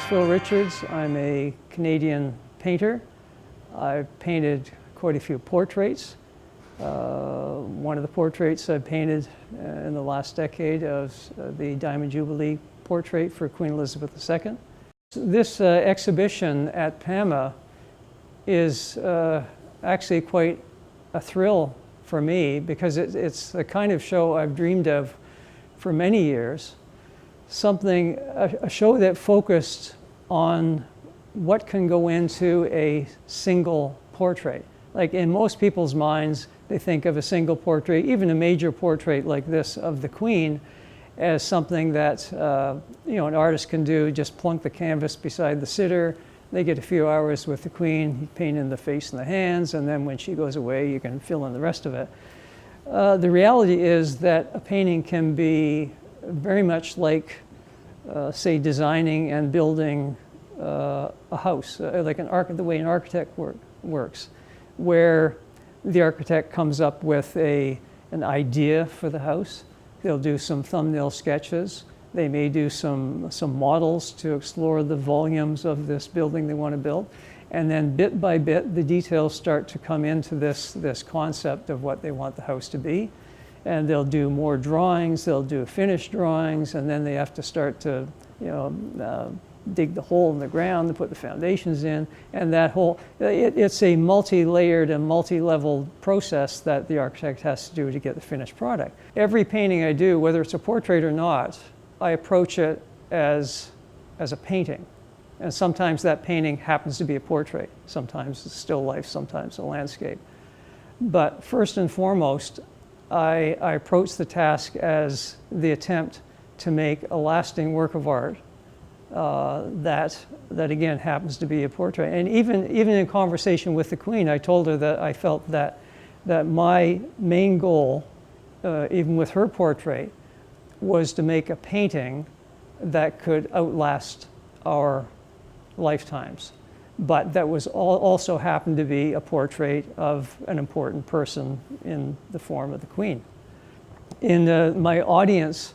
Phil Richards. I'm a Canadian painter. I've painted quite a few portraits. One of the portraits I painted in the last decade was the Diamond Jubilee portrait for Queen Elizabeth II. This exhibition at PAMA is actually quite a thrill for me because it's the kind of show I've dreamed of for many years. A show that focused on what can go into a single portrait. Like in most people's minds, they think of a single portrait, even a major portrait like this of the Queen, as something that an artist can do, just plunk the canvas beside the sitter. They get a few hours with the Queen, paint in the face and the hands, and then when she goes away, you can fill in the rest of it. The reality is that a painting can be very much like, say, designing and building a house, like the way an architect works, where the architect comes up with an idea for the house. They'll do some thumbnail sketches. They may do some models to explore the volumes of this building they want to build. And then bit by bit, the details start to come into this concept of what they want the house to be. And they'll do more drawings, they'll do finished drawings, and then they have to start to dig the hole in the ground to put the foundations in. And that whole, it's a multi-layered and multi-level process that the architect has to do to get the finished product. Every painting I do, whether it's a portrait or not, I approach it as a painting. And sometimes that painting happens to be a portrait. Sometimes it's still life, sometimes a landscape. But first and foremost, I approach the task as the attempt to make a lasting work of art that again happens to be a portrait. And even in conversation with the Queen, I told her that I felt that my main goal, even with her portrait, was to make a painting that could outlast our lifetimes, but that was also happened to be a portrait of an important person in the form of the Queen. In my audience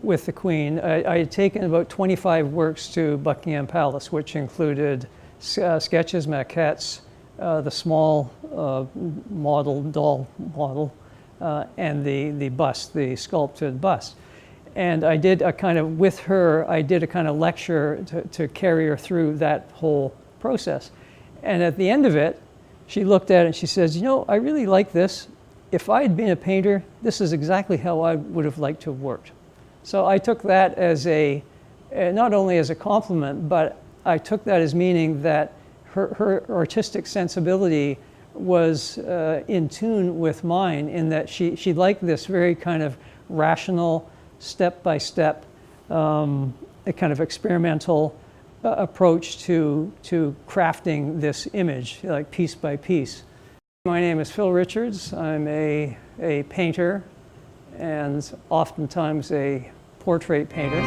with the Queen, I had taken about 25 works to Buckingham Palace, which included sketches, maquettes, the small doll model, and the bust, the sculpted bust. And I did with her, I did a kind of lecture to carry her through that whole process. And at the end of it, she looked at it and she says, I really like this. If I had been a painter, this is exactly how I would have liked to have worked. So I took that as not only as a compliment, but I took that as meaning that her artistic sensibility was in tune with mine, in that she liked this very kind of rational, step-by-step, a kind of experimental approach to crafting this image, like piece by piece. My name is Phil Richards. I'm a painter and oftentimes a portrait painter.